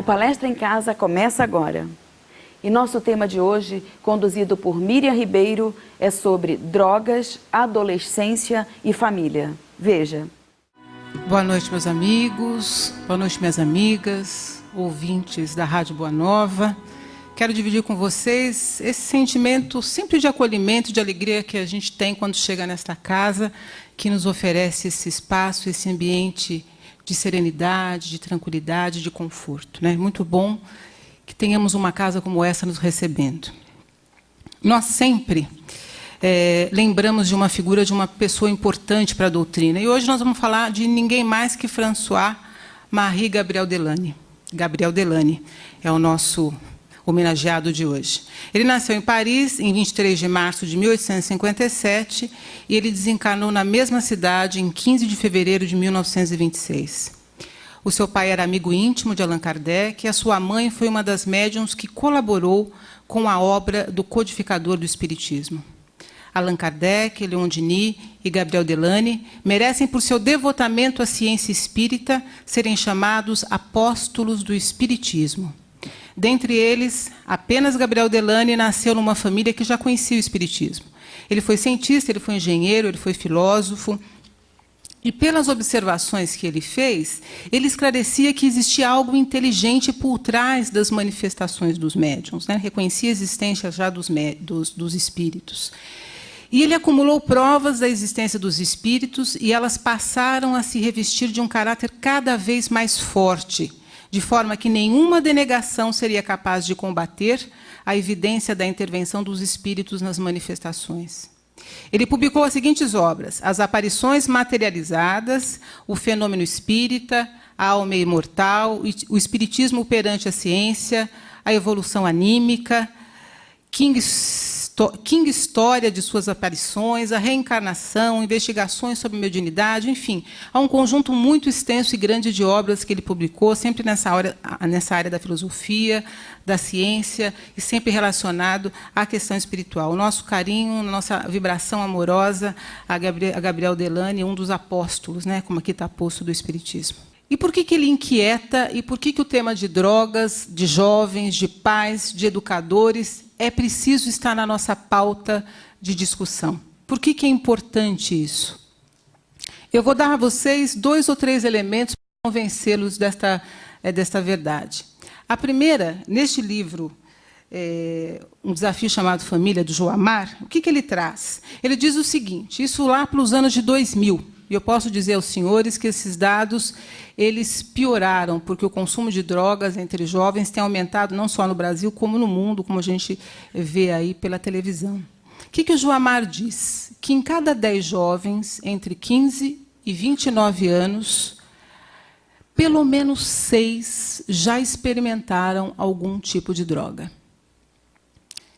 Palestra em Casa começa agora. E nosso tema de hoje, conduzido por Miriam Ribeiro, é sobre drogas, adolescência e família. Veja. Boa noite, meus amigos, boa noite, minhas amigas, ouvintes da Rádio Boa Nova. Quero dividir com vocês esse sentimento sempre de acolhimento, de alegria que a gente tem quando chega nesta casa, que nos oferece esse espaço, esse ambiente de serenidade, de tranquilidade, de conforto, né? Muito bom que tenhamos uma casa como essa nos recebendo. Nós sempre lembramos de uma figura, de uma pessoa importante para a doutrina. E hoje nós vamos falar de ninguém mais que François-Marie Gabriel Delany. Gabriel Delany é o nosso homenageado de hoje. Ele nasceu em Paris em 23 de março de 1857 e ele desencarnou na mesma cidade em 15 de fevereiro de 1926. O seu pai era amigo íntimo de Allan Kardec e a sua mãe foi uma das médiuns que colaborou com a obra do codificador do Espiritismo. Allan Kardec, Leon Denis e Gabriel Delany merecem, por seu devotamento à ciência espírita, serem chamados apóstolos do Espiritismo. Dentre eles, apenas Gabriel Delany nasceu numa família que já conhecia o Espiritismo. Ele foi cientista, ele foi engenheiro, ele foi filósofo. E, pelas observações que ele fez, ele esclarecia que existia algo inteligente por trás das manifestações dos médiuns, né? Reconhecia a existência já dos espíritos. E ele acumulou provas da existência dos espíritos e elas passaram a se revestir de um caráter cada vez mais forte, de forma que nenhuma denegação seria capaz de combater a evidência da intervenção dos espíritos nas manifestações. Ele publicou as seguintes obras: As Aparições Materializadas, O Fenômeno Espírita, A Alma Imortal, O Espiritismo Perante a Ciência, A Evolução Anímica, King História de Suas Aparições, A Reencarnação, Investigações sobre Mediunidade, enfim, há um conjunto muito extenso e grande de obras que ele publicou, sempre nessa área da filosofia, da ciência, e sempre relacionado à questão espiritual. O nosso carinho, nossa vibração amorosa a Gabriel Delany, um dos apóstolos, né, como aqui está posto, do Espiritismo. E por que ele inquieta, e por que o tema de drogas, de jovens, de pais, de educadores, é preciso estar na nossa pauta de discussão? Por que é importante isso? Eu vou dar a vocês 2 ou 3 elementos para convencê-los desta verdade. A primeira, neste livro, Um Desafio Chamado Família, do Joamar, o que ele traz? Ele diz o seguinte, isso lá pelos anos de 2000, e eu posso dizer aos senhores que esses dados eles pioraram, porque o consumo de drogas entre jovens tem aumentado não só no Brasil, como no mundo, como a gente vê aí pela televisão. O que o Joamar diz? Que em cada 10 jovens entre 15 e 29 anos, pelo menos 6 já experimentaram algum tipo de droga.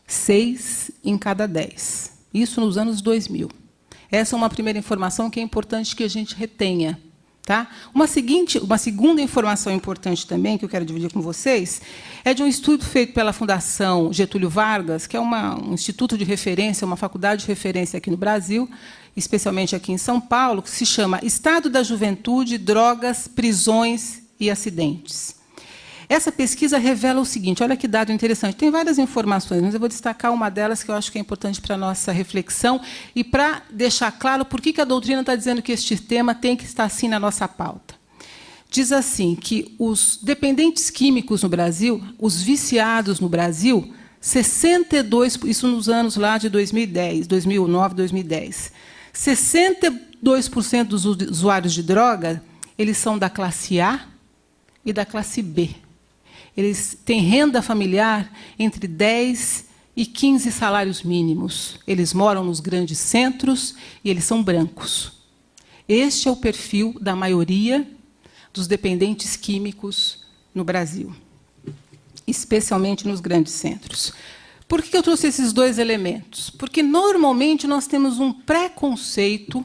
6 em cada 10. Isso nos anos 2000. Essa é uma primeira informação que é importante que a gente retenha. Tá? Uma segunda informação importante também, que eu quero dividir com vocês, é de um estudo feito pela Fundação Getúlio Vargas, que é um instituto de referência, uma faculdade de referência aqui no Brasil, especialmente aqui em São Paulo, que se chama Estado da Juventude, Drogas, Prisões e Acidentes. Essa pesquisa revela o seguinte, olha que dado interessante, tem várias informações, mas eu vou destacar uma delas que eu acho que é importante para a nossa reflexão e para deixar claro por que a doutrina está dizendo que este tema tem que estar assim na nossa pauta. Diz assim, que os dependentes químicos no Brasil, os viciados no Brasil, 62%, isso nos anos lá de 2010, 2009, 2010, 62% dos usuários de droga, eles são da classe A e da classe B. Eles têm renda familiar entre 10 e 15 salários mínimos. Eles moram nos grandes centros e eles são brancos. Este é o perfil da maioria dos dependentes químicos no Brasil, especialmente nos grandes centros. Por que eu trouxe esses 2 elementos? Porque, normalmente, nós temos um preconceito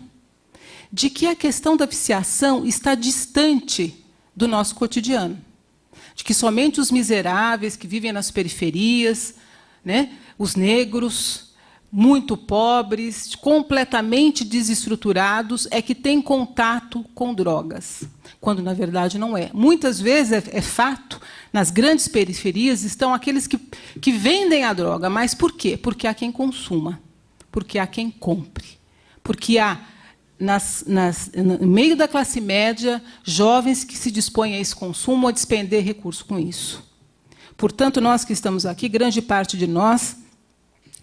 de que a questão da viciação está distante do nosso cotidiano. De que somente os miseráveis que vivem nas periferias, né, os negros, muito pobres, completamente desestruturados, é que têm contato com drogas. quando na verdade não é. Muitas vezes é fato, nas grandes periferias estão aqueles que vendem a droga, mas por quê? Porque há quem consuma, porque há quem compre, porque há, no meio da classe média, jovens que se dispõem a esse consumo, a despender recursos com isso. Portanto, nós que estamos aqui, grande parte de nós,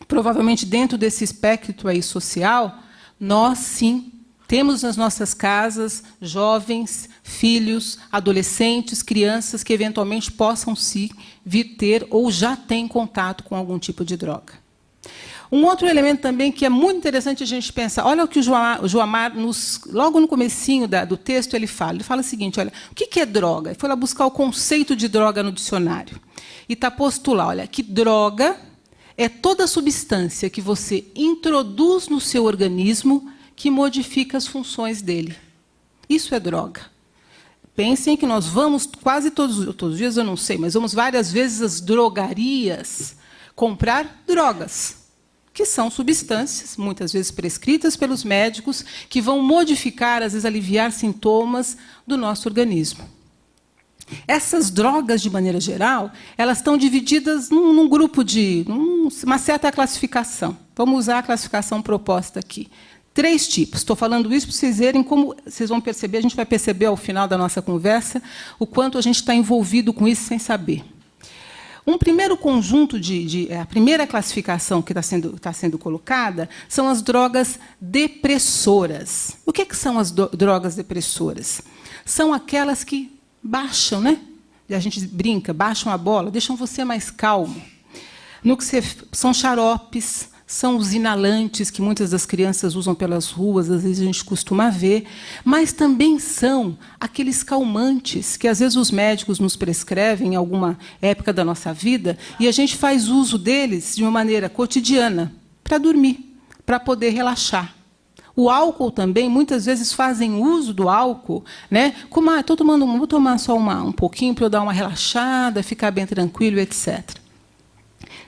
provavelmente dentro desse espectro aí social, nós, sim, temos nas nossas casas jovens, filhos, adolescentes, crianças que eventualmente possam se vir ter ou já têm contato com algum tipo de droga. Um outro elemento também que é muito interessante a gente pensar, olha o que o Joamar, logo no comecinho do texto, ele fala o seguinte, olha, o que é droga? Ele foi lá buscar o conceito de droga no dicionário. E está posto lá, olha, que droga é toda substância que você introduz no seu organismo que modifica as funções dele. Isso é droga. Pensem que nós vamos quase todos os dias, eu não sei, mas vamos várias vezes às drogarias comprar drogas, que são substâncias, muitas vezes prescritas pelos médicos, que vão modificar, às vezes aliviar sintomas do nosso organismo. Essas drogas, de maneira geral, elas estão divididas num grupo uma certa classificação. Vamos usar a classificação proposta aqui. 3 tipos. Estou falando isso para vocês verem como vocês vão perceber, a gente vai perceber ao final da nossa conversa o quanto a gente está envolvido com isso sem saber. Um primeiro conjunto a primeira classificação que está sendo colocada são as drogas depressoras. O que são as drogas depressoras? São aquelas que baixam, né? A gente brinca, baixam a bola, deixam você mais calmo. São xaropes, são os inalantes que muitas das crianças usam pelas ruas, às vezes a gente costuma ver, mas também são aqueles calmantes que às vezes os médicos nos prescrevem em alguma época da nossa vida e a gente faz uso deles de uma maneira cotidiana, para dormir, para poder relaxar. O álcool também, muitas vezes fazem uso do álcool, né? Como, estou tomando, vou tomar só um pouquinho para eu dar uma relaxada, ficar bem tranquilo, etc.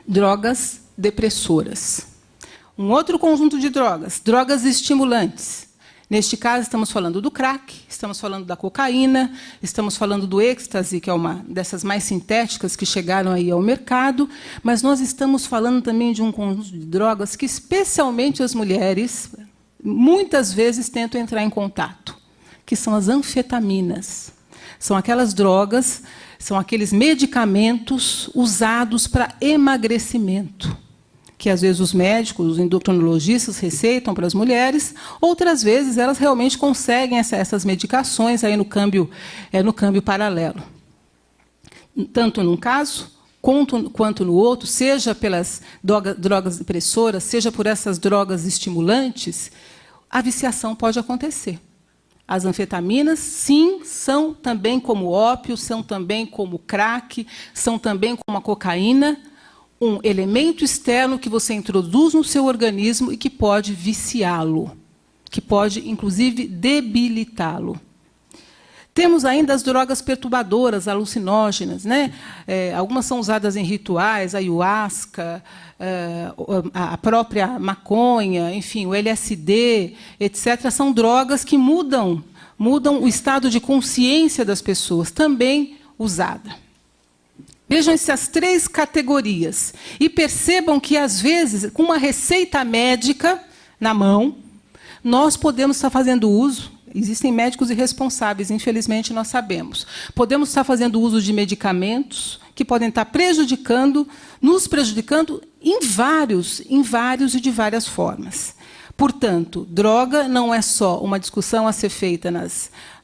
Drogas depressoras. Um outro conjunto de drogas estimulantes. Neste caso, estamos falando do crack, estamos falando da cocaína, estamos falando do êxtase, que é uma dessas mais sintéticas que chegaram aí ao mercado, mas nós estamos falando também de um conjunto de drogas que, especialmente as mulheres, muitas vezes tentam entrar em contato, que são as anfetaminas. São aquelas drogas, são aqueles medicamentos usados para emagrecimento, que às vezes os médicos, os endocrinologistas receitam para as mulheres, outras vezes elas realmente conseguem essas medicações aí no câmbio paralelo. Tanto num caso quanto no outro, seja pelas drogas depressoras, seja por essas drogas estimulantes, a viciação pode acontecer. As anfetaminas, sim, são também como ópio, são também como crack, são também como a cocaína, um elemento externo que você introduz no seu organismo e que pode viciá-lo, que pode, inclusive, debilitá-lo. Temos ainda as drogas perturbadoras, alucinógenas, né? Algumas são usadas em rituais, a ayahuasca, a própria maconha, enfim, o LSD, etc. São drogas que mudam o estado de consciência das pessoas, também usada. Vejam essas 3 categorias e percebam que, às vezes, com uma receita médica na mão, nós podemos estar fazendo uso. Existem médicos irresponsáveis, infelizmente, nós sabemos. Podemos estar fazendo uso de medicamentos que podem estar nos prejudicando em vários e de várias formas. Portanto, droga não é só uma discussão a ser feita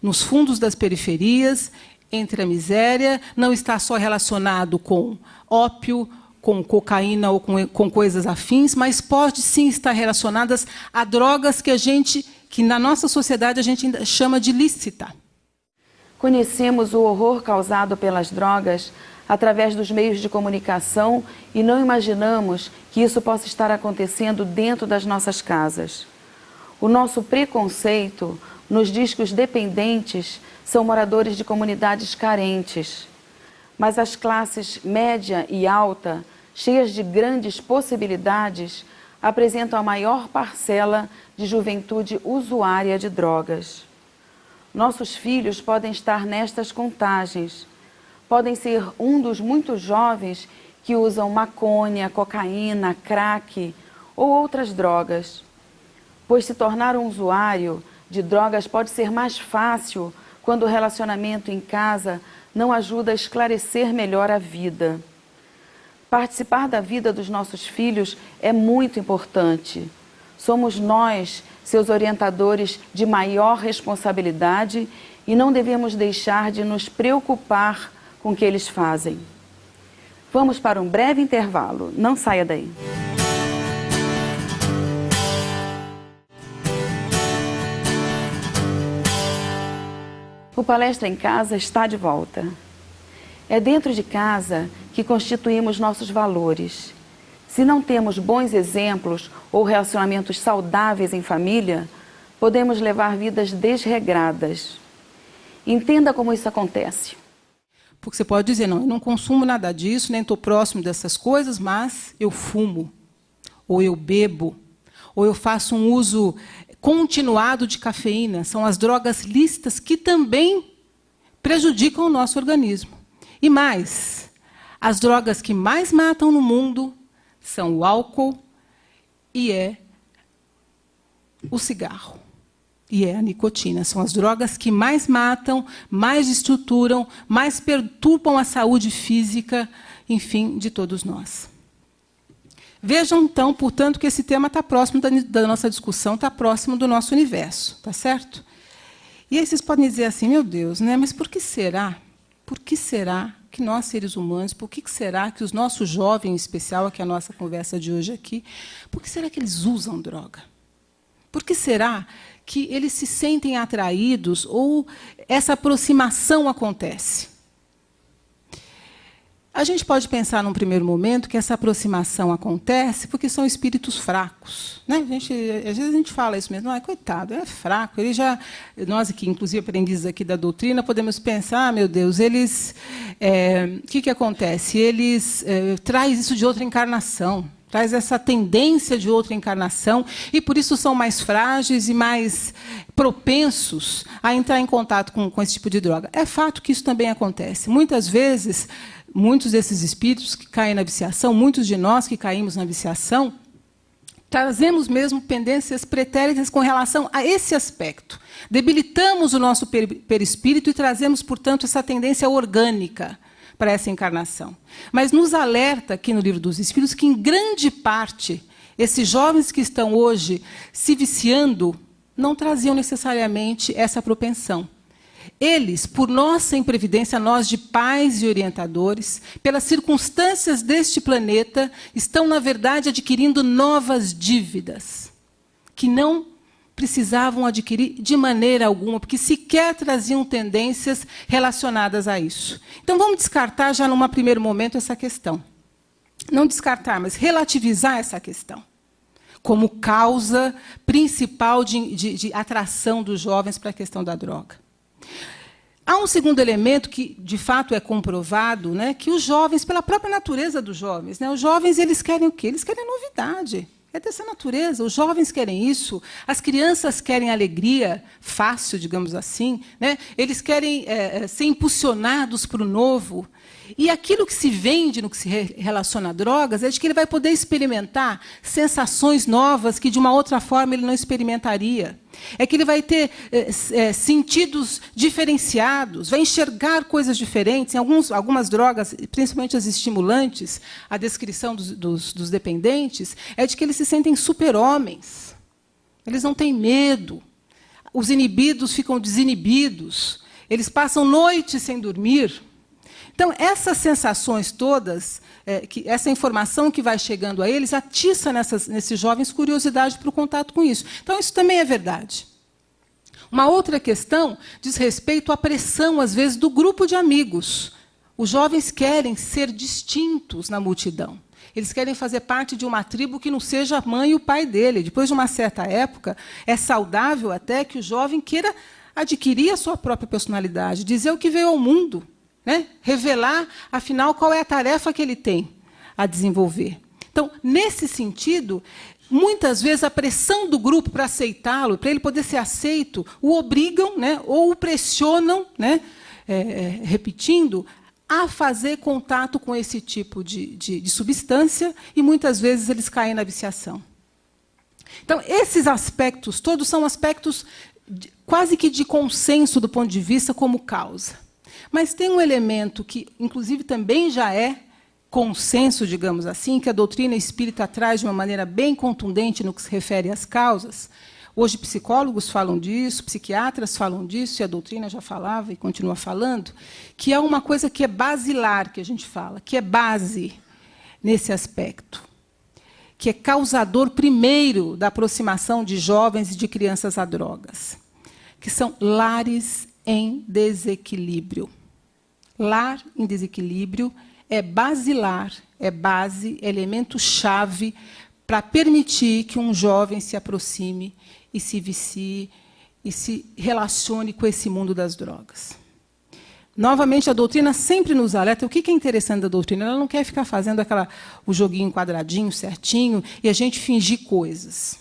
nos fundos das periferias, entre a miséria, não está só relacionado com ópio, com cocaína ou com coisas afins, mas pode sim estar relacionadas a drogas que na nossa sociedade a gente ainda chama de lícita. Conhecemos o horror causado pelas drogas através dos meios de comunicação e não imaginamos que isso possa estar acontecendo dentro das nossas casas. O nosso preconceito nos diz que os dependentes são moradores de comunidades carentes. Mas as classes média e alta, cheias de grandes possibilidades, apresentam a maior parcela de juventude usuária de drogas. Nossos filhos podem estar nestas contagens. Podem ser um dos muitos jovens que usam maconha, cocaína, crack ou outras drogas. Pois se tornar um usuário de drogas pode ser mais fácil quando o relacionamento em casa não ajuda a esclarecer melhor a vida. Participar da vida dos nossos filhos é muito importante. Somos nós, seus orientadores de maior responsabilidade, e não devemos deixar de nos preocupar com o que eles fazem. Vamos para um breve intervalo. Não saia daí. O Palestra em Casa está de volta. É dentro de casa que constituímos nossos valores. Se não temos bons exemplos ou relacionamentos saudáveis em família, podemos levar vidas desregradas. Entenda como isso acontece. Porque você pode dizer, não, eu não consumo nada disso, nem estou próximo dessas coisas, mas eu fumo, ou eu bebo, ou eu faço um uso continuado de cafeína. São as drogas lícitas que também prejudicam o nosso organismo. E mais, as drogas que mais matam no mundo são o álcool e o cigarro. E a nicotina. São as drogas que mais matam, mais estruturam, mais perturbam a saúde física, enfim, de todos nós. Vejam, então, portanto, que esse tema está próximo da nossa discussão, está próximo do nosso universo, tá certo? E aí vocês podem dizer assim, meu Deus, né? Mas por que será? Por que será que nós, seres humanos, por que será que os nossos jovens, em especial, que é a nossa conversa de hoje aqui, por que será que eles usam droga? Por que será que eles se sentem atraídos ou essa aproximação acontece? A gente pode pensar, num primeiro momento, que essa aproximação acontece porque são espíritos fracos, né? Às vezes a gente fala isso mesmo, coitado, é fraco. Ele já, nós aqui, inclusive aprendizes aqui da doutrina, podemos pensar, meu Deus, eles, o que acontece? Eles traz isso de outra encarnação, traz essa tendência de outra encarnação, e por isso são mais frágeis e mais propensos a entrar em contato com esse tipo de droga. É fato que isso também acontece. Muitas vezes, muitos desses espíritos que caem na viciação, muitos de nós que caímos na viciação, trazemos mesmo pendências pretéritas com relação a esse aspecto. Debilitamos o nosso perispírito e trazemos, portanto, essa tendência orgânica para essa encarnação. Mas nos alerta aqui no Livro dos Espíritos que, em grande parte, esses jovens que estão hoje se viciando não traziam necessariamente essa propensão. Eles, por nossa imprevidência, nós de pais e orientadores, pelas circunstâncias deste planeta, estão, na verdade, adquirindo novas dívidas, que não precisavam adquirir de maneira alguma, porque sequer traziam tendências relacionadas a isso. Então, vamos descartar já, num primeiro momento, essa questão. Não descartar, mas relativizar essa questão como causa principal de atração dos jovens para a questão da droga. Há um segundo elemento que, de fato, é comprovado, né, que os jovens, pela própria natureza dos jovens, né, os jovens eles querem o quê? Eles querem novidade. É dessa natureza. Os jovens querem isso, as crianças querem alegria fácil, digamos assim, né? Eles querem ser impulsionados para o novo. E aquilo que se vende no que se relaciona a drogas é de que ele vai poder experimentar sensações novas que, de uma outra forma, ele não experimentaria. É que ele vai ter sentidos diferenciados, vai enxergar coisas diferentes. Em algumas drogas, principalmente as estimulantes, a descrição dos dependentes é de que eles se sentem super-homens. Eles não têm medo. Os inibidos ficam desinibidos. Eles passam noites sem dormir. Então, essas sensações todas, essa informação que vai chegando a eles, atiça nesses jovens curiosidade para o contato com isso. Então, isso também é verdade. Uma outra questão diz respeito à pressão, às vezes, do grupo de amigos. Os jovens querem ser distintos na multidão. Eles querem fazer parte de uma tribo que não seja a mãe e o pai dele. Depois de uma certa época, é saudável até que o jovem queira adquirir a sua própria personalidade, dizer o que veio ao mundo. Né? Revelar, afinal, qual é a tarefa que ele tem a desenvolver. Então, nesse sentido, muitas vezes a pressão do grupo para aceitá-lo, para ele poder ser aceito, o obrigam, né, ou o pressionam, né, repetindo, a fazer contato com esse tipo de substância, e muitas vezes eles caem na viciação. Então, esses aspectos todos são aspectos quase que de consenso do ponto de vista como causa. Mas tem um elemento que, inclusive, também já é consenso, digamos assim, que a doutrina espírita traz de uma maneira bem contundente no que se refere às causas. Hoje, psicólogos falam disso, psiquiatras falam disso, e a doutrina já falava e continua falando, que é uma coisa que é basilar, que a gente fala, que é base nesse aspecto, que é causador primeiro da aproximação de jovens e de crianças a drogas, que são lares em desequilíbrio. Lar em desequilíbrio é basilar, é base, é elemento-chave para permitir que um jovem se aproxime e se vicie e se relacione com esse mundo das drogas. Novamente, a doutrina sempre nos alerta. O que é interessante da doutrina? Ela não quer ficar fazendo o joguinho quadradinho, certinho, e a gente fingir coisas.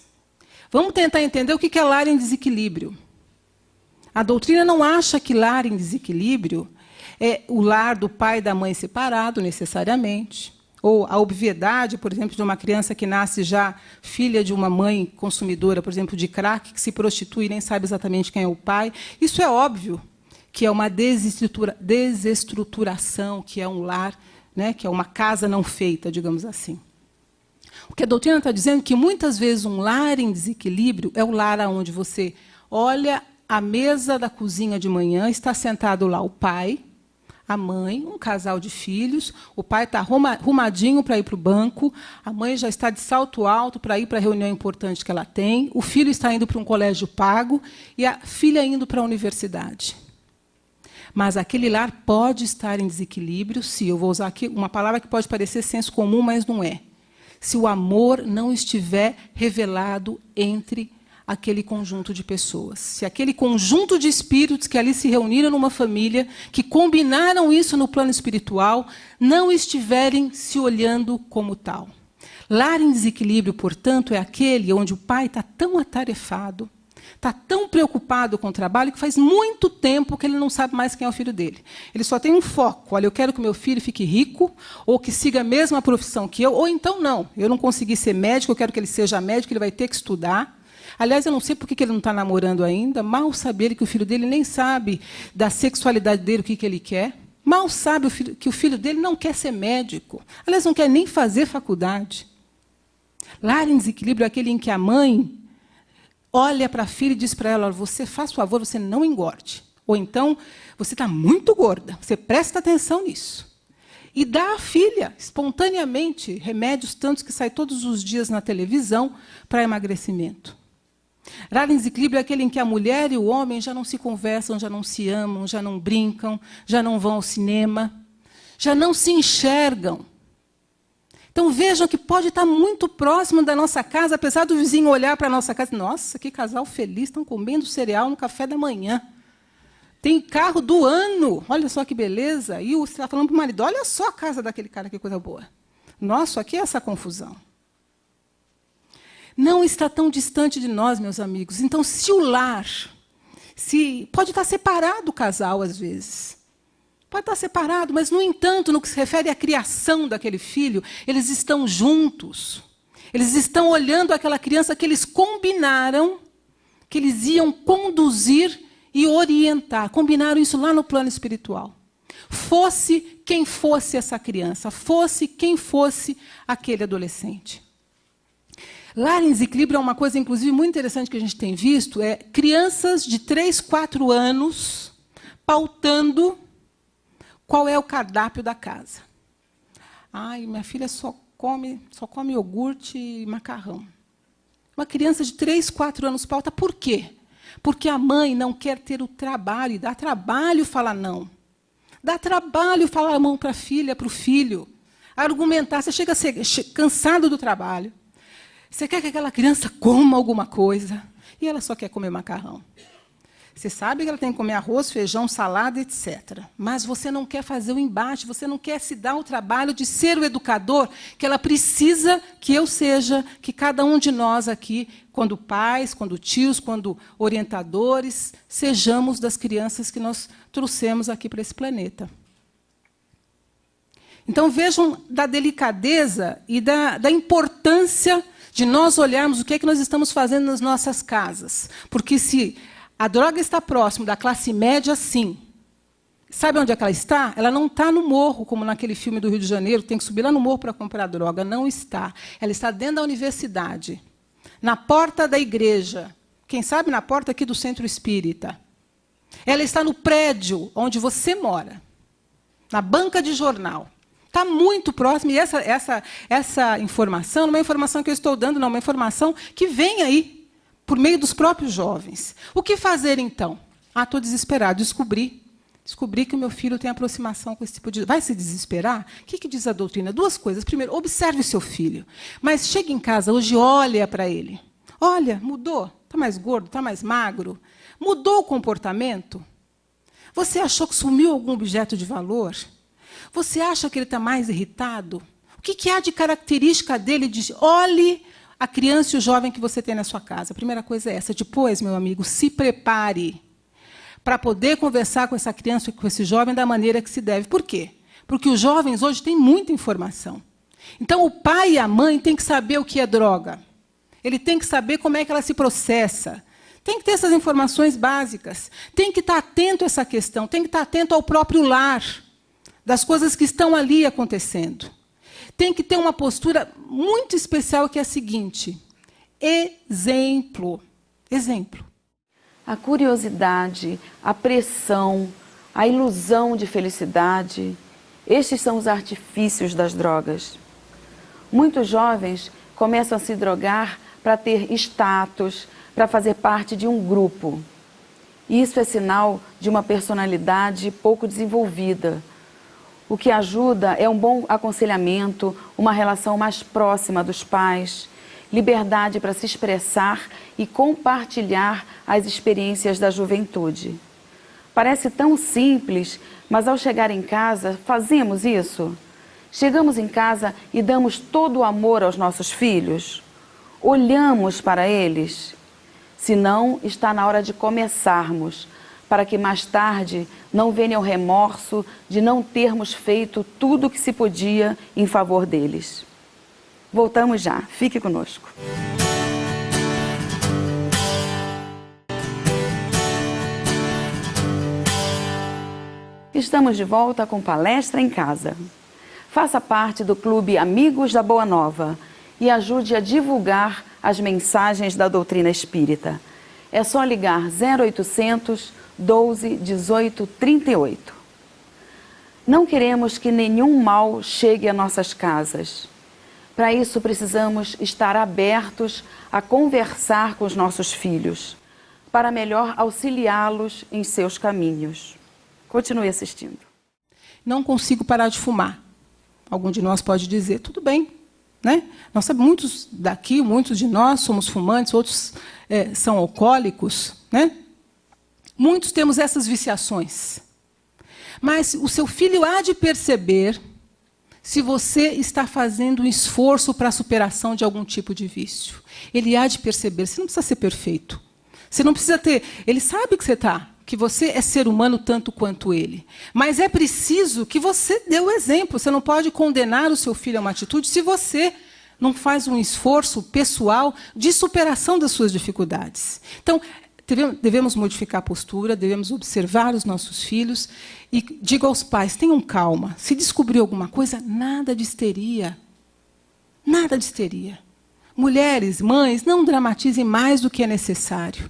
Vamos tentar entender o que é lar em desequilíbrio. A doutrina não acha que lar em desequilíbrio é o lar do pai e da mãe separado, necessariamente. Ou a obviedade, por exemplo, de uma criança que nasce já filha de uma mãe consumidora, por exemplo, de crack, que se prostitui e nem sabe exatamente quem é o pai. Isso é óbvio que é uma desestruturação, que é um lar, né, que é uma casa não feita, digamos assim. O que a doutrina está dizendo é que, muitas vezes, um lar em desequilíbrio é o lar onde você olha a mesa da cozinha de manhã, está sentado lá o pai, a mãe, um casal de filhos, o pai está arrumadinho para ir para o banco, a mãe já está de salto alto para ir para a reunião importante que ela tem, o filho está indo para um colégio pago e a filha indo para a universidade. Mas aquele lar pode estar em desequilíbrio se, eu vou usar aqui uma palavra que pode parecer senso comum, mas não é, se o amor não estiver revelado entre aquele conjunto de pessoas. Se aquele conjunto de espíritos que ali se reuniram numa família, que combinaram isso no plano espiritual, não estiverem se olhando como tal. Lar em desequilíbrio, portanto, é aquele onde o pai está tão atarefado, está tão preocupado com o trabalho, que faz muito tempo que ele não sabe mais quem é o filho dele. Ele só tem um foco. Olha, eu quero que meu filho fique rico, ou que siga a mesma profissão que eu, ou então não. Eu não consegui ser médico, eu quero que ele seja médico, ele vai ter que estudar. Aliás, eu não sei por que ele não está namorando ainda. Mal sabe ele que o filho dele nem sabe da sexualidade dele, o que ele quer. Mal sabe que o filho dele não quer ser médico. Aliás, não quer nem fazer faculdade. Lar em desequilíbrio é aquele em que a mãe olha para a filha e diz para ela: você faz favor, você não engorde. Ou então, você está muito gorda, você presta atenção nisso. E dá à filha, espontaneamente, remédios tantos que saem todos os dias na televisão para emagrecimento. Lar em desequilíbrio é aquele em que a mulher e o homem já não se conversam, já não se amam, já não brincam, já não vão ao cinema, já não se enxergam. Então, vejam que pode estar muito próximo da nossa casa, apesar do vizinho olhar para a nossa casa e dizer: nossa, que casal feliz, estão comendo cereal no café da manhã. Tem carro do ano, olha só que beleza. E você está falando para o marido: olha só a casa daquele cara, que coisa boa. Nossa, aqui é essa confusão. Não está tão distante de nós, meus amigos. Então, se o lar, pode estar separado o casal, às vezes. Pode estar separado, mas, no entanto, no que se refere à criação daquele filho, eles estão juntos. Eles estão olhando aquela criança que eles combinaram, que eles iam conduzir e orientar. Combinaram isso lá no plano espiritual. Fosse quem fosse essa criança, fosse quem fosse aquele adolescente. Lar em desequilíbrio é uma coisa, inclusive, muito interessante que a gente tem visto, é crianças de 3, 4 anos pautando qual é o cardápio da casa. Ai, minha filha só come iogurte e macarrão. Uma criança de 3, 4 anos pauta. Por quê? Porque a mãe não quer ter o trabalho, e dá trabalho falar não. Dá trabalho falar a mão para a filha, para o filho. Argumentar, você chega a ser cansado do trabalho. Você quer que aquela criança coma alguma coisa, e ela só quer comer macarrão. Você sabe que ela tem que comer arroz, feijão, salada, etc. Mas você não quer fazer o embate, você não quer se dar o trabalho de ser o educador que ela precisa que eu seja, que cada um de nós aqui, quando pais, quando tios, quando orientadores, sejamos das crianças que nós trouxemos aqui para esse planeta. Então, vejam da delicadeza e da importância de nós olharmos o que é que nós estamos fazendo nas nossas casas. Porque se a droga está próximo da classe média, sim. Sabe onde é que ela está? Ela não está no morro, como naquele filme do Rio de Janeiro, tem que subir lá no morro para comprar droga. Não está. Ela está dentro da universidade, na porta da igreja, quem sabe na porta aqui do centro espírita. Ela está no prédio onde você mora, na banca de jornal. Está muito próximo, e essa informação não é uma informação que eu estou dando, não, é uma informação que vem aí, por meio dos próprios jovens. O que fazer, então? Estou desesperado. Descobri que o meu filho tem aproximação com esse tipo de... Vai se desesperar? O que diz a doutrina? Duas coisas. Primeiro, observe o seu filho. Mas chegue em casa hoje, olha para ele. Olha, mudou. Está mais gordo, está mais magro. Mudou o comportamento? Você achou que sumiu algum objeto de valor? Você acha que ele está mais irritado? O que há de característica dele? Olhe a criança e o jovem que você tem na sua casa. A primeira coisa é essa. Depois, meu amigo, se prepare para poder conversar com essa criança e com esse jovem da maneira que se deve. Por quê? Porque os jovens hoje têm muita informação. Então, o pai e a mãe têm que saber o que é droga. Ele tem que saber como é que ela se processa. Tem que ter essas informações básicas. Tem que estar atento a essa questão. Tem que estar atento ao próprio lar, das coisas que estão ali acontecendo. Tem que ter uma postura muito especial, que é a seguinte: exemplo. Exemplo. A curiosidade, a pressão, a ilusão de felicidade, estes são os artifícios das drogas. Muitos jovens começam a se drogar para ter status, para fazer parte de um grupo. Isso é sinal de uma personalidade pouco desenvolvida. O que ajuda é um bom aconselhamento, uma relação mais próxima dos pais, liberdade para se expressar e compartilhar as experiências da juventude. Parece tão simples, mas ao chegar em casa, fazemos isso? Chegamos em casa e damos todo o amor aos nossos filhos? Olhamos para eles? Se não, está na hora de começarmos, para que mais tarde não venha o remorso de não termos feito tudo o que se podia em favor deles. Voltamos já. Fique conosco. Estamos de volta com Palestra em Casa. Faça parte do Clube Amigos da Boa Nova e ajude a divulgar as mensagens da doutrina espírita. É só ligar 0800 12 18 38. Não queremos que nenhum mal chegue a nossas casas. Para isso, precisamos estar abertos a conversar com os nossos filhos, para melhor auxiliá-los em seus caminhos. Continue assistindo. Não consigo parar de fumar. Algum de nós pode dizer, tudo bem, né? Nós sabemos, muitos daqui, muitos de nós somos fumantes, outros são alcoólicos, né? Muitos temos essas viciações. Mas o seu filho há de perceber se você está fazendo um esforço para a superação de algum tipo de vício. Ele há de perceber. Você não precisa ser perfeito. Você não precisa ter... Ele sabe que você é ser humano tanto quanto ele. Mas é preciso que você dê o exemplo. Você não pode condenar o seu filho a uma atitude se você não faz um esforço pessoal de superação das suas dificuldades. Então, devemos modificar a postura, devemos observar os nossos filhos e digo aos pais, tenham calma. Se descobrir alguma coisa, nada de histeria. Nada de histeria. Mulheres, mães, não dramatizem mais do que é necessário.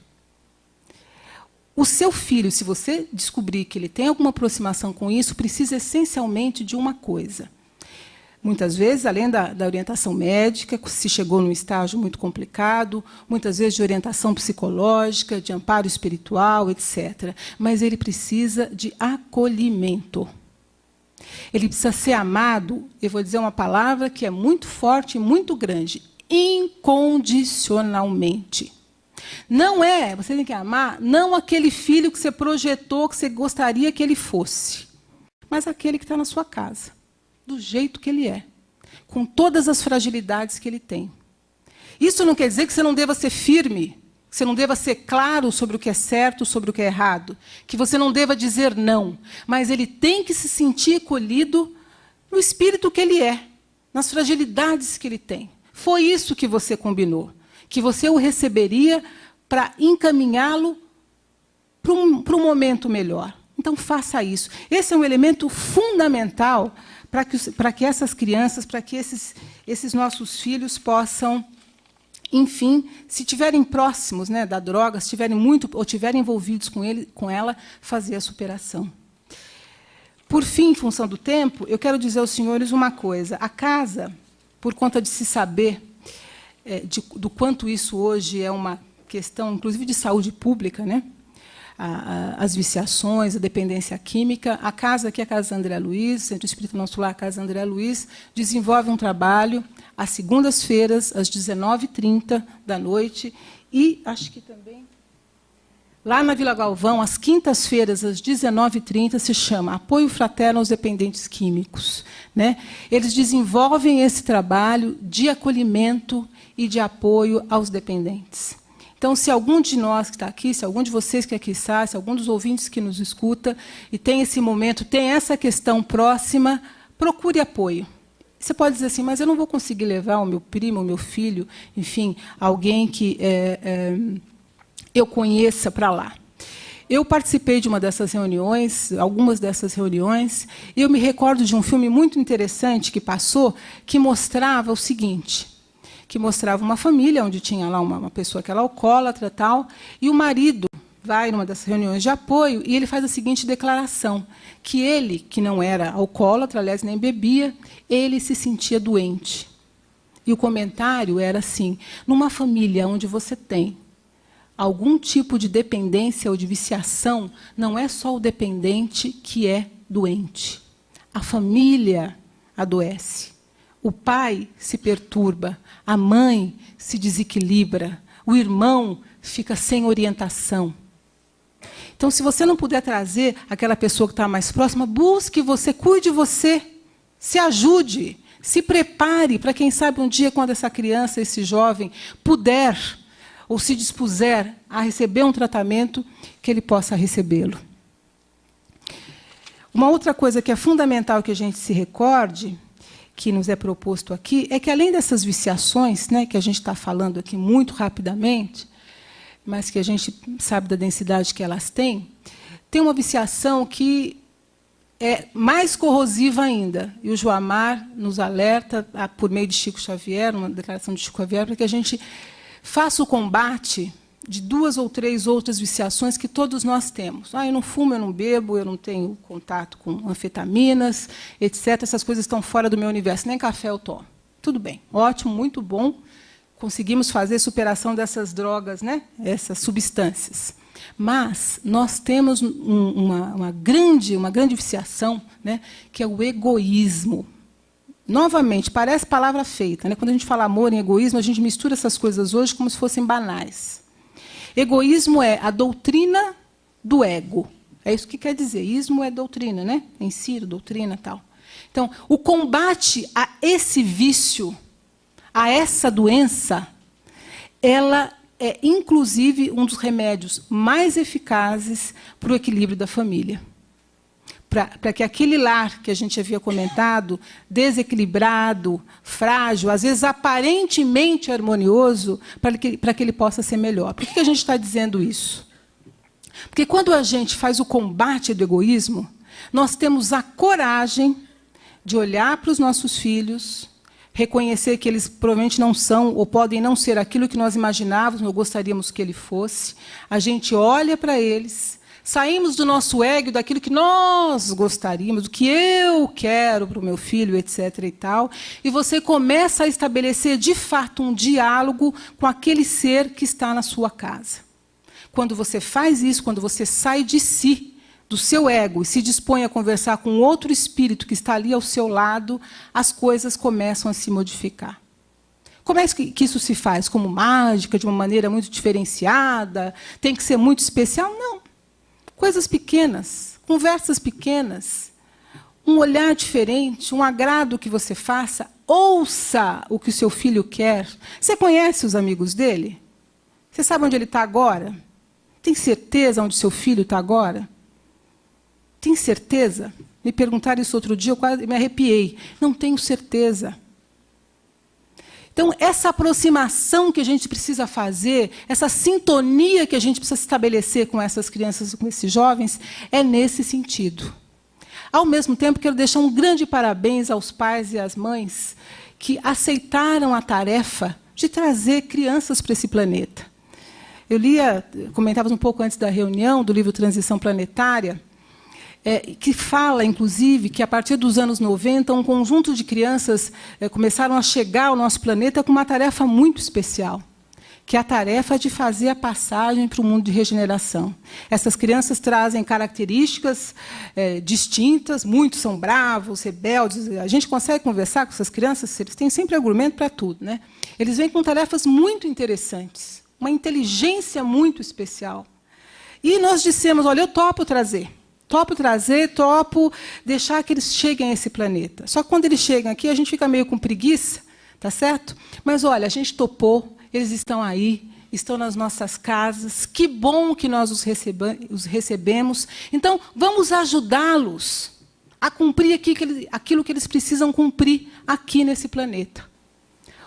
O seu filho, se você descobrir que ele tem alguma aproximação com isso, precisa essencialmente de uma coisa. Muitas vezes, além da orientação médica, se chegou num estágio muito complicado, muitas vezes de orientação psicológica, de amparo espiritual, etc. Mas ele precisa de acolhimento. Ele precisa ser amado, eu vou dizer uma palavra que é muito forte e muito grande, incondicionalmente. Você tem que amar não aquele filho que você projetou, que você gostaria que ele fosse, mas aquele que está na sua casa, do jeito que ele é, com todas as fragilidades que ele tem. Isso não quer dizer que você não deva ser firme, que você não deva ser claro sobre o que é certo, sobre o que é errado, que você não deva dizer não, mas ele tem que se sentir acolhido no espírito que ele é, nas fragilidades que ele tem. Foi isso que você combinou, que você o receberia para encaminhá-lo para um momento melhor. Então, faça isso. Esse é um elemento fundamental para que essas crianças, para que esses nossos filhos possam, enfim, se estiverem próximos, né, da droga, se estiverem muito ou estiverem envolvidos com ela, fazer a superação. Por fim, em função do tempo, eu quero dizer aos senhores uma coisa. A casa, por conta de se saber do quanto isso hoje é uma questão, inclusive, de saúde pública, né? As viciações, a dependência química, a casa aqui, a Casa André Luiz, Centro Espírita Nosso Lar, Casa André Luiz, desenvolve um trabalho às segundas-feiras, às 19h30 da noite, e acho que também lá na Vila Galvão, às quintas-feiras, às 19h30, se chama Apoio Fraterno aos Dependentes Químicos, né? Eles desenvolvem esse trabalho de acolhimento e de apoio aos dependentes. Então, se algum de nós que está aqui, se algum de vocês que aqui está, se algum dos ouvintes que nos escuta e tem esse momento, tem essa questão próxima, procure apoio. Você pode dizer assim, mas eu não vou conseguir levar o meu primo, o meu filho, enfim, alguém que eu conheça para lá. Eu participei de uma dessas reuniões, algumas dessas reuniões, e eu me recordo de um filme muito interessante que passou, que mostrava o seguinte, que mostrava uma família onde tinha lá uma pessoa que era alcoólatra, tal, e o marido vai numa dessas reuniões de apoio e ele faz a seguinte declaração, que ele, que não era alcoólatra, aliás, nem bebia, ele se sentia doente. E o comentário era assim, numa família onde você tem algum tipo de dependência ou de viciação, não é só o dependente que é doente. A família adoece. O pai se perturba, a mãe se desequilibra, o irmão fica sem orientação. Então, se você não puder trazer aquela pessoa que está mais próxima, busque você, cuide de você, se ajude, se prepare para, quem sabe, um dia, quando essa criança, esse jovem, puder ou se dispuser a receber um tratamento, que ele possa recebê-lo. Uma outra coisa que é fundamental que a gente se recorde, que nos é proposto aqui, é que, além dessas viciações, né, que a gente está falando aqui muito rapidamente, mas que a gente sabe da densidade que elas têm, tem uma viciação que é mais corrosiva ainda. E o Joamar nos alerta, por meio de Chico Xavier, uma declaração de Chico Xavier, para que a gente faça o combate de 2 ou 3 outras viciações que todos nós temos. Eu não fumo, eu não bebo, eu não tenho contato com anfetaminas, etc. Essas coisas estão fora do meu universo. Nem café eu tomo. Tudo bem, ótimo, muito bom. Conseguimos fazer superação dessas drogas, né? Essas substâncias. Mas nós temos uma grande viciação, né? Que é o egoísmo. Novamente, parece palavra feita, né? Quando a gente fala amor e egoísmo, a gente mistura essas coisas hoje como se fossem banais. Egoísmo é a doutrina do ego. É isso que quer dizer. Ismo é doutrina, né? Ensino, doutrina, tal. Então, o combate a esse vício, a essa doença, ela é, inclusive, um dos remédios mais eficazes para o equilíbrio da família. Para que aquele lar que a gente havia comentado, desequilibrado, frágil, às vezes aparentemente harmonioso, para que ele possa ser melhor. Por que a gente está dizendo isso? Porque quando a gente faz o combate do egoísmo, nós temos a coragem de olhar para os nossos filhos, reconhecer que eles provavelmente não são ou podem não ser aquilo que nós imaginávamos ou gostaríamos que ele fosse. A gente olha para eles, saímos do nosso ego, daquilo que nós gostaríamos, do que eu quero para o meu filho, etc. e tal, e você começa a estabelecer, de fato, um diálogo com aquele ser que está na sua casa. Quando você faz isso, quando você sai de si, do seu ego, e se dispõe a conversar com outro espírito que está ali ao seu lado, as coisas começam a se modificar. Como é que isso se faz? Como mágica, de uma maneira muito diferenciada? Tem que ser muito especial? Não. Coisas pequenas, conversas pequenas, um olhar diferente, um agrado que você faça. Ouça o que o seu filho quer. Você conhece os amigos dele? Você sabe onde ele está agora? Tem certeza onde seu filho está agora? Tem certeza? Me perguntaram isso outro dia, eu quase me arrepiei. Não tenho certeza. Então, essa aproximação que a gente precisa fazer, essa sintonia que a gente precisa estabelecer com essas crianças, com esses jovens, é nesse sentido. Ao mesmo tempo, quero deixar um grande parabéns aos pais e às mães que aceitaram a tarefa de trazer crianças para esse planeta. Eu comentava um pouco antes da reunião, do livro Transição Planetária, que fala, inclusive, que a partir dos anos 90, um conjunto de crianças começaram a chegar ao nosso planeta com uma tarefa muito especial, que é a tarefa de fazer a passagem para o mundo de regeneração. Essas crianças trazem características distintas, muitos são bravos, rebeldes. A gente consegue conversar com essas crianças, eles têm sempre argumento para tudo, né? Eles vêm com tarefas muito interessantes, uma inteligência muito especial. E nós dissemos, olha, eu topo trazer, topo deixar que eles cheguem a esse planeta. Só que quando eles chegam aqui, a gente fica meio com preguiça, tá certo? Mas, olha, a gente topou, eles estão aí, estão nas nossas casas, que bom que nós os recebemos. Então, vamos ajudá-los a cumprir aquilo que eles precisam cumprir aqui nesse planeta.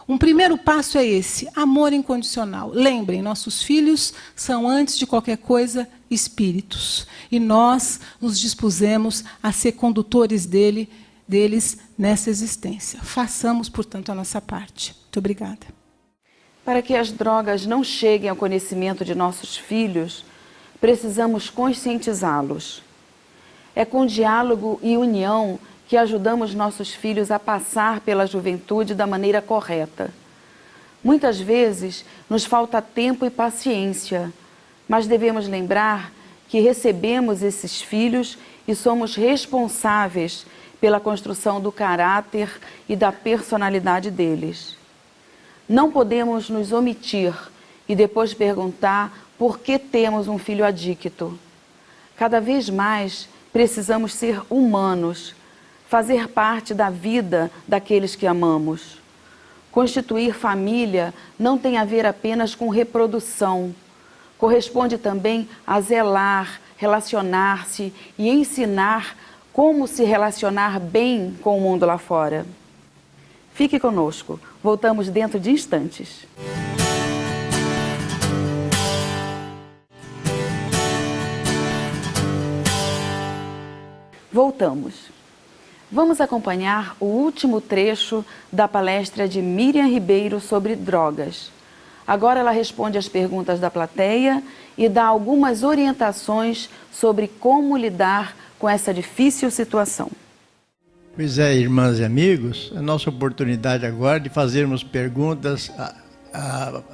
Um primeiro passo é esse, amor incondicional. Lembrem, nossos filhos são, antes de qualquer coisa, espíritos. E nós nos dispusemos a ser condutores deles nessa existência. Façamos, portanto, a nossa parte. Muito obrigada. Para que as drogas não cheguem ao conhecimento de nossos filhos, precisamos conscientizá-los. É com diálogo e união que ajudamos nossos filhos a passar pela juventude da maneira correta. Muitas vezes nos falta tempo e paciência, mas devemos lembrar que recebemos esses filhos e somos responsáveis pela construção do caráter e da personalidade deles. Não podemos nos omitir e depois perguntar por que temos um filho adicto. Cada vez mais precisamos ser humanos, fazer parte da vida daqueles que amamos. Constituir família não tem a ver apenas com reprodução. Corresponde também a zelar, relacionar-se e ensinar como se relacionar bem com o mundo lá fora. Fique conosco. Voltamos dentro de instantes. Voltamos. Vamos acompanhar o último trecho da palestra de Miriam Ribeiro sobre drogas. Agora ela responde às perguntas da plateia e dá algumas orientações sobre como lidar com essa difícil situação. Pois é, irmãs e amigos, a nossa oportunidade agora de fazermos perguntas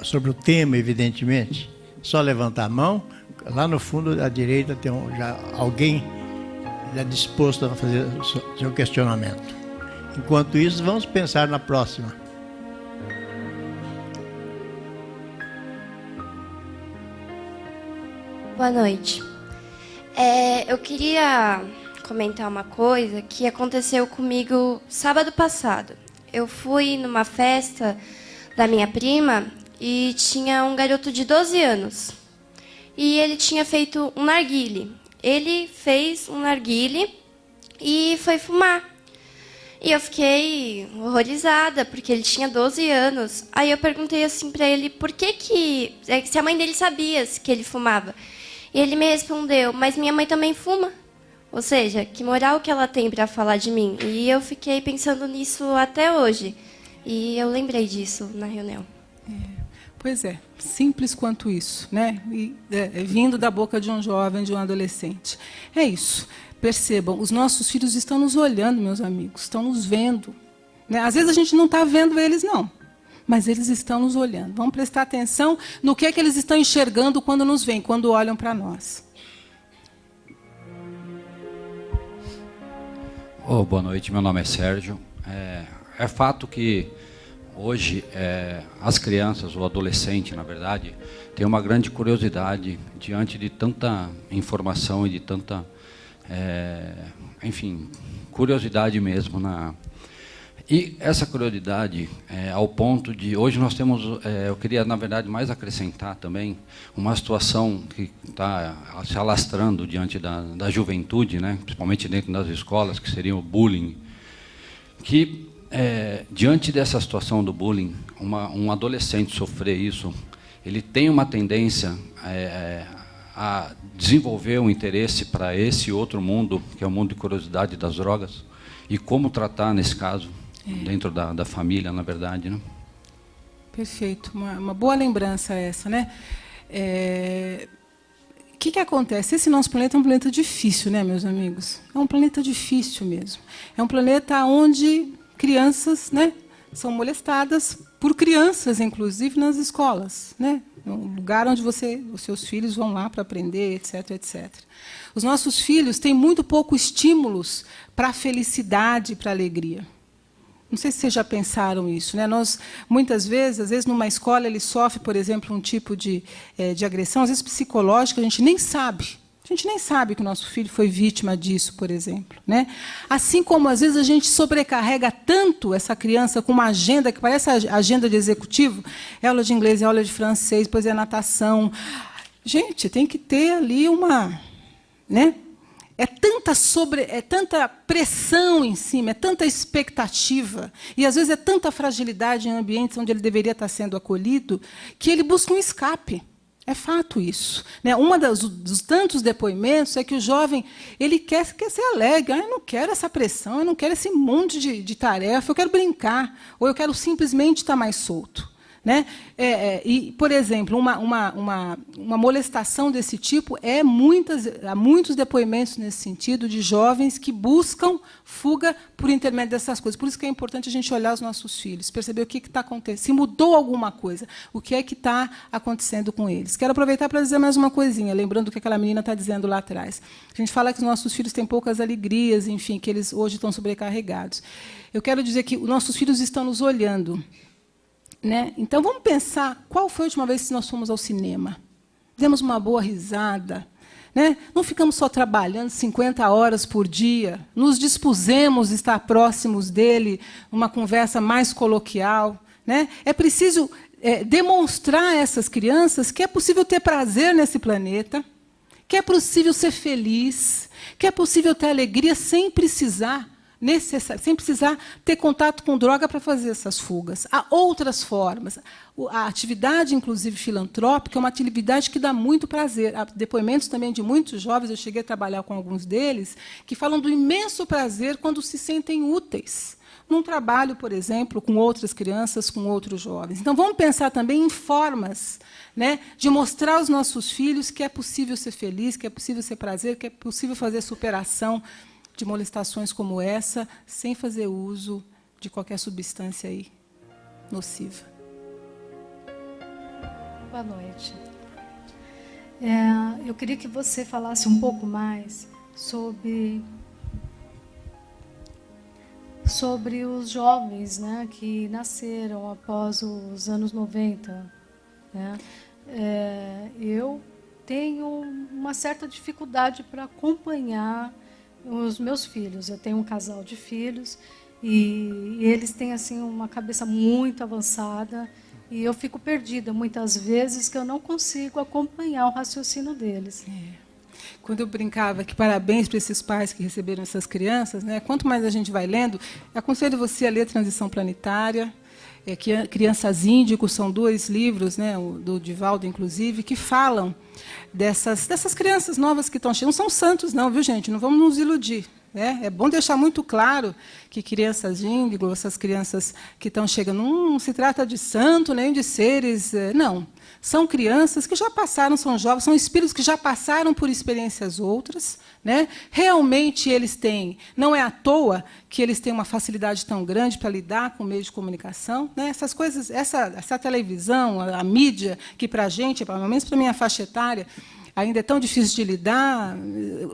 sobre o tema, evidentemente. Só levantar a mão, lá no fundo à direita tem alguém já disposto a fazer o seu questionamento. Enquanto isso, vamos pensar na próxima. Boa noite. Eu queria comentar uma coisa que aconteceu comigo sábado passado. Eu fui numa festa da minha prima e tinha um garoto de 12 anos. E ele tinha feito um narguile. Ele fez um narguile e foi fumar. E eu fiquei horrorizada, porque ele tinha 12 anos. Aí eu perguntei assim para ele por se a mãe dele sabia que ele fumava. E ele me respondeu, mas minha mãe também fuma. Ou seja, que moral que ela tem para falar de mim? E eu fiquei pensando nisso até hoje. E eu lembrei disso na reunião. Pois é, simples quanto isso, né? Vindo da boca de um jovem, de um adolescente. É isso. Percebam, os nossos filhos estão nos olhando, meus amigos, estão nos vendo. Né? Às vezes a gente não está vendo eles, não. Mas eles estão nos olhando. Vamos prestar atenção no que eles estão enxergando quando nos veem, quando olham para nós. Boa noite, meu nome é Sérgio. É fato que hoje as crianças, o adolescente, na verdade, tem uma grande curiosidade diante de tanta informação e de tanta, enfim, curiosidade mesmo. E essa curiosidade, ao ponto de... Hoje nós temos, eu queria, na verdade, mais acrescentar também uma situação que está se alastrando diante da juventude, né, principalmente dentro das escolas, que seria o bullying, que, diante dessa situação do bullying, um adolescente sofrer isso, ele tem uma tendência a desenvolver um interesse para esse outro mundo, que é o mundo de curiosidade das drogas, e como tratar, nesse caso, dentro da família, na verdade, né? Perfeito, uma boa lembrança essa, né? O que acontece? Esse nosso planeta é um planeta difícil, né, meus amigos? É um planeta difícil mesmo. É um planeta onde crianças, né, são molestadas por crianças, inclusive nas escolas, né? Um lugar onde os seus filhos vão lá para aprender, etc, etc. Os nossos filhos têm muito pouco estímulos para a felicidade, para a alegria. Não sei se vocês já pensaram isso, né? Nós, muitas vezes, às vezes, numa escola, ele sofre, por exemplo, um tipo de agressão, às vezes psicológica, a gente nem sabe. A gente nem sabe que o nosso filho foi vítima disso, por exemplo, né? Assim como, às vezes, a gente sobrecarrega tanto essa criança com uma agenda que parece a agenda de executivo, é aula de inglês, é aula de francês, depois é natação. Gente, tem que ter ali uma... né? É tanta pressão em cima, é tanta expectativa, e, às vezes, é tanta fragilidade em ambientes onde ele deveria estar sendo acolhido, que ele busca um escape. É fato isso. Né? Um dos tantos depoimentos é que o jovem ele quer ser alegre. Eu não quero essa pressão, eu não quero esse monte de tarefa, eu quero brincar, ou eu quero simplesmente estar mais solto. Né? E, por exemplo, uma molestação desse tipo, há muitos depoimentos nesse sentido de jovens que buscam fuga por intermédio dessas coisas. Por isso que é importante a gente olhar os nossos filhos, perceber o que está acontecendo, se mudou alguma coisa, o que é que está acontecendo com eles. Quero aproveitar para dizer mais uma coisinha, lembrando o que aquela menina está dizendo lá atrás. A gente fala que os nossos filhos têm poucas alegrias, enfim, que eles hoje estão sobrecarregados. Eu quero dizer que os nossos filhos estão nos olhando. Né? Então, vamos pensar qual foi a última vez que nós fomos ao cinema. Demos uma boa risada. Né? Não ficamos só trabalhando 50 horas por dia. Nos dispusemos a estar próximos dele, uma conversa mais coloquial. Né? É preciso demonstrar a essas crianças que é possível ter prazer nesse planeta, que é possível ser feliz, que é possível ter alegria sem precisar ter contato com droga para fazer essas fugas. Há outras formas. A atividade, inclusive, filantrópica, é uma atividade que dá muito prazer. Há depoimentos também de muitos jovens, eu cheguei a trabalhar com alguns deles, que falam do imenso prazer quando se sentem úteis num trabalho, por exemplo, com outras crianças, com outros jovens. Então, vamos pensar também em formas, né, de mostrar aos nossos filhos que é possível ser feliz, que é possível ser prazer, que é possível fazer superação de molestações como essa, sem fazer uso de qualquer substância aí nociva. Boa noite. Eu queria que você falasse um pouco mais sobre os jovens, né, que nasceram após os anos 90. Né? Eu tenho uma certa dificuldade para acompanhar os meus filhos. Eu tenho um casal de filhos e eles têm assim uma cabeça muito avançada e eu fico perdida muitas vezes, que eu não consigo acompanhar o raciocínio deles. Quando eu brincava que parabéns para esses pais que receberam essas crianças, né? Quanto mais a gente vai lendo, aconselho você a ler Transição Planetária, Crianças Índigo, são 2 livros, né, do Divaldo, inclusive, que falam dessas crianças novas que estão chegando. Não são santos, não, viu, gente? Não vamos nos iludir. Né? É bom deixar muito claro que crianças índigo, essas crianças que estão chegando, não se trata de santo, nem de seres, não. São crianças que já passaram, são jovens, são espíritos que já passaram por experiências outras. Né? Realmente eles têm, não é à toa que eles têm uma facilidade tão grande para lidar com o meio de comunicação. Né? Essas coisas, essa televisão, a mídia, que para a gente, pelo menos para a minha faixa etária, ainda é tão difícil de lidar.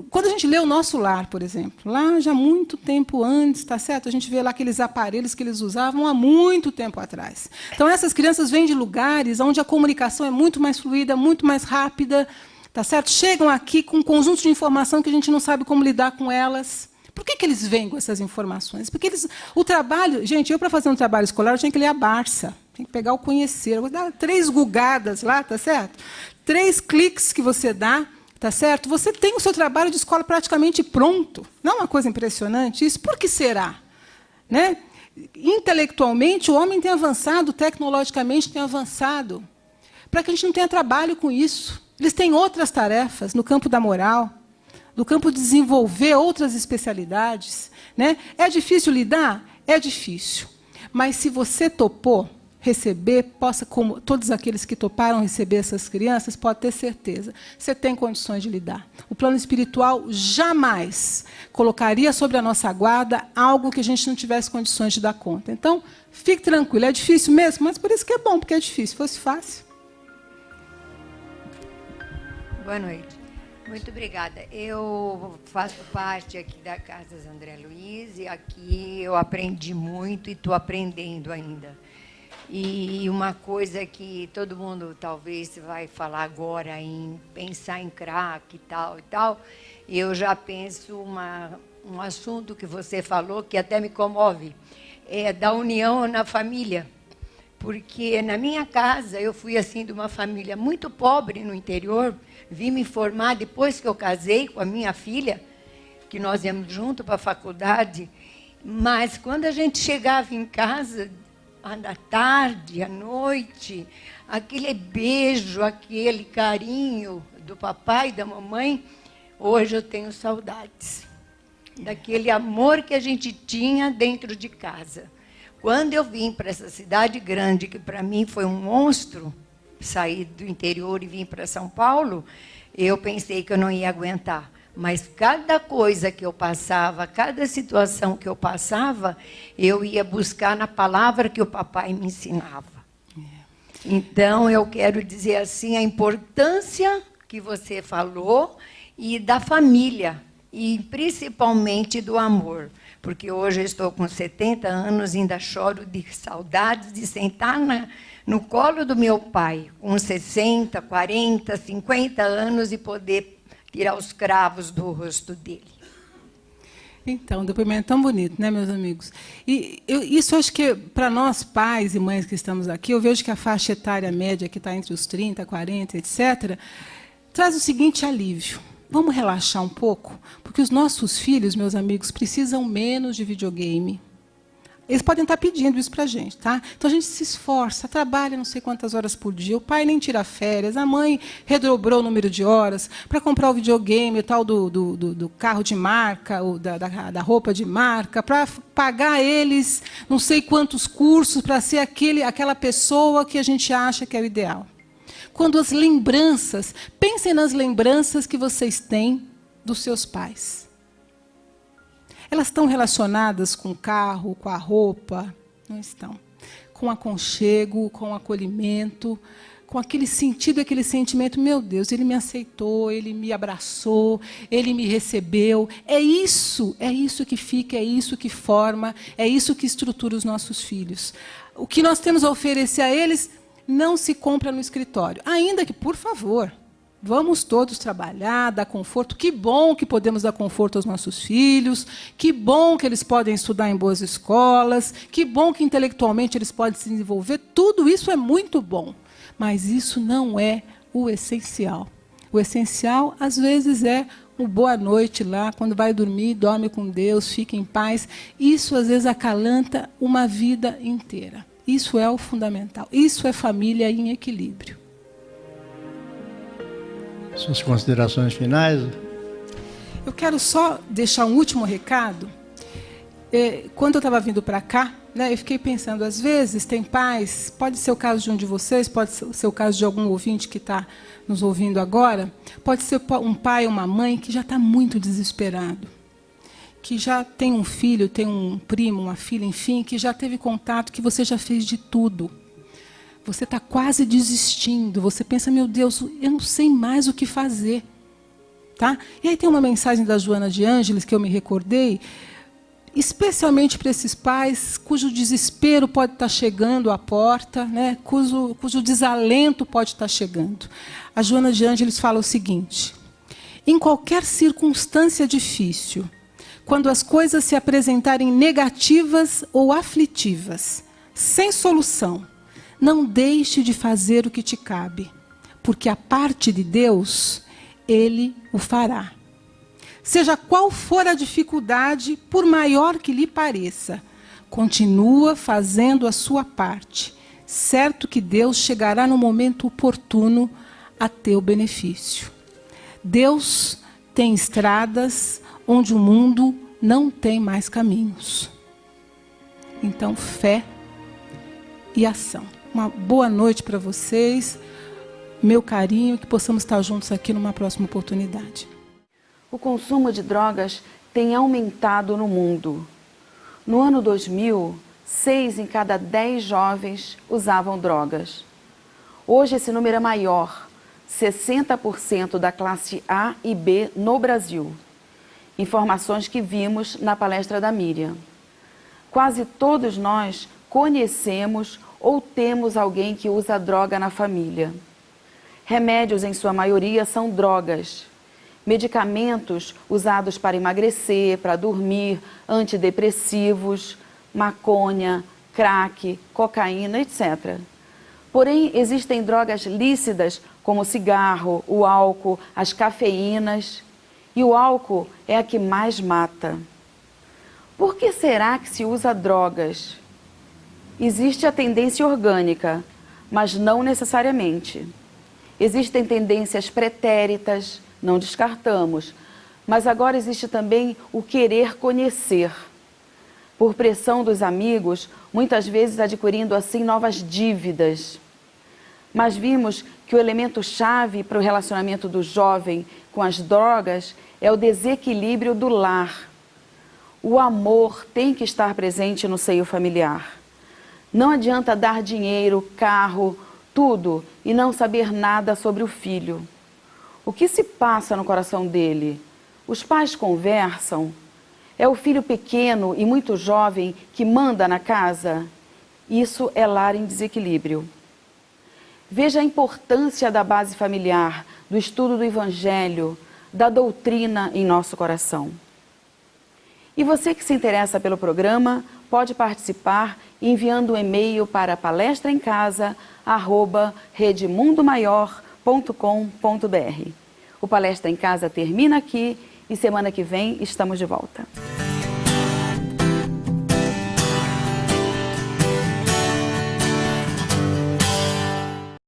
Quando a gente lê o Nosso Lar, por exemplo, lá já muito tempo antes, tá certo? A gente vê lá aqueles aparelhos que eles usavam há muito tempo atrás. Então, essas crianças vêm de lugares onde a comunicação é muito mais fluida, muito mais rápida, tá certo? Chegam aqui com um conjunto de informação que a gente não sabe como lidar com elas. Por que eles vêm com essas informações? Porque o trabalho... Gente, eu, para fazer um trabalho escolar, eu tinha que ler a Barça. Tem que pegar o Conhecer. Eu vou dar 3 gugadas lá, tá certo? 3 cliques que você dá, tá certo? Você tem o seu trabalho de escola praticamente pronto. Não é uma coisa impressionante isso? Por que será? Né? Intelectualmente, o homem tem avançado, tecnologicamente tem avançado, para que a gente não tenha trabalho com isso. Eles têm outras tarefas no campo da moral, no campo de desenvolver outras especialidades. Né? É difícil lidar? É difícil. Mas se você topou receber, como todos aqueles que toparam receber essas crianças, pode ter certeza, você tem condições de lidar. O plano espiritual jamais colocaria sobre a nossa guarda algo que a gente não tivesse condições de dar conta. Então, fique tranquilo, é difícil mesmo, mas por isso que é bom, porque é difícil. Se fosse fácil. Boa noite. Muito obrigada. Eu faço parte aqui da Casa André Luiz e aqui eu aprendi muito e estou aprendendo ainda. E uma coisa que todo mundo talvez vai falar agora em pensar em crack e tal, eu já penso um assunto que você falou que até me comove, é da união na família. Porque na minha casa eu fui assim de uma família muito pobre no interior, vim me formar depois que eu casei com a minha filha, que nós íamos junto para a faculdade, mas quando a gente chegava em casa, à tarde, à noite, aquele beijo, aquele carinho do papai e da mamãe, hoje eu tenho saudades daquele amor que a gente tinha dentro de casa. Quando eu vim para essa cidade grande, que para mim foi um monstro, sair do interior e vir para São Paulo, eu pensei que eu não ia aguentar. Mas cada coisa que eu passava, cada situação que eu passava, eu ia buscar na palavra que o papai me ensinava. Então, eu quero dizer assim, a importância que você falou e da família, e principalmente do amor. Porque hoje eu estou com 70 anos e ainda choro de saudades de sentar no colo do meu pai, com 60, 40, 50 anos e poder tirar os cravos do rosto dele. Então, um depoimento tão bonito, né, meus amigos? E isso acho que, para nós, pais e mães que estamos aqui, eu vejo que a faixa etária média, que está entre os 30, 40, etc., traz o seguinte alívio. Vamos relaxar um pouco, porque os nossos filhos, meus amigos, precisam menos de videogame. Eles podem estar pedindo isso para a gente, tá? Então a gente se esforça, trabalha não sei quantas horas por dia, o pai nem tira férias, a mãe redobrou o número de horas para comprar o videogame, o tal do carro de marca, ou da roupa de marca, para pagar eles não sei quantos cursos para ser aquela pessoa que a gente acha que é o ideal. Quando as lembranças, pensem nas lembranças que vocês têm dos seus pais. Elas estão relacionadas com o carro, com a roupa? Não estão. Com aconchego, com acolhimento, com aquele sentido, aquele sentimento, meu Deus, ele me aceitou, ele me abraçou, ele me recebeu. É isso que fica, é isso que forma, é isso que estrutura os nossos filhos. O que nós temos a oferecer a eles não se compra no escritório. Ainda que, por favor, vamos todos trabalhar, dar conforto. Que bom que podemos dar conforto aos nossos filhos, que bom que eles podem estudar em boas escolas, que bom que intelectualmente eles podem se desenvolver. Tudo isso é muito bom, mas isso não é o essencial. O essencial, às vezes, é um boa noite lá, quando vai dormir, dorme com Deus, fica em paz. Isso, às vezes, acalanta uma vida inteira. Isso é o fundamental. Isso é família em equilíbrio. Suas considerações finais? Eu quero só deixar um último recado. Quando eu estava vindo para cá, né, eu fiquei pensando, às vezes tem pais, pode ser o caso de um de vocês, pode ser o caso de algum ouvinte que está nos ouvindo agora, pode ser um pai ou uma mãe que já está muito desesperado, que já tem um filho, tem um primo, uma filha, enfim, que já teve contato, que você já fez de tudo Você está quase desistindo. Você pensa, meu Deus, eu não sei mais o que fazer. Tá? E aí tem uma mensagem da Joana de Ângeles que eu me recordei, especialmente para esses pais cujo desespero pode estar chegando à porta, né? cujo desalento pode estar chegando. A Joana de Ângeles fala o seguinte: em qualquer circunstância difícil, quando as coisas se apresentarem negativas ou aflitivas, sem solução, não deixe de fazer o que te cabe, porque a parte de Deus, Ele o fará. Seja qual for a dificuldade, por maior que lhe pareça, continua fazendo a sua parte, certo que Deus chegará no momento oportuno a teu benefício. Deus tem estradas onde o mundo não tem mais caminhos. Então, fé e ação. Uma boa noite para vocês, meu carinho, que possamos estar juntos aqui numa próxima oportunidade. O consumo de drogas tem aumentado no mundo. No ano 2000, 6 em cada 10 jovens usavam drogas. Hoje esse número é maior, 60% da classe A e B no Brasil. Informações que vimos na palestra da Miriam. Quase todos nós conhecemos ou temos alguém que usa droga na família. Remédios, em sua maioria, são drogas. Medicamentos usados para emagrecer, para dormir, antidepressivos, maconha, crack, cocaína, etc. Porém, existem drogas lícitas como o cigarro, o álcool, as cafeínas. E o álcool é a que mais mata. Por que será que se usa drogas? Existe a tendência orgânica, mas não necessariamente. Existem tendências pretéritas, não descartamos, mas agora existe também o querer conhecer. Por pressão dos amigos, muitas vezes adquirindo assim novas dívidas. Mas vimos que o elemento-chave para o relacionamento do jovem com as drogas é o desequilíbrio do lar. O amor tem que estar presente no seio familiar. Não adianta dar dinheiro, carro, tudo e não saber nada sobre o filho. O que se passa no coração dele? Os pais conversam? É o filho pequeno e muito jovem que manda na casa? Isso é lar em desequilíbrio. Veja a importância da base familiar, do estudo do Evangelho, da doutrina em nosso coração. E você que se interessa pelo programa, pode participar enviando um e-mail para palestraemcasa@redemundomaior.com.br. O Palestra em Casa termina aqui e semana que vem estamos de volta.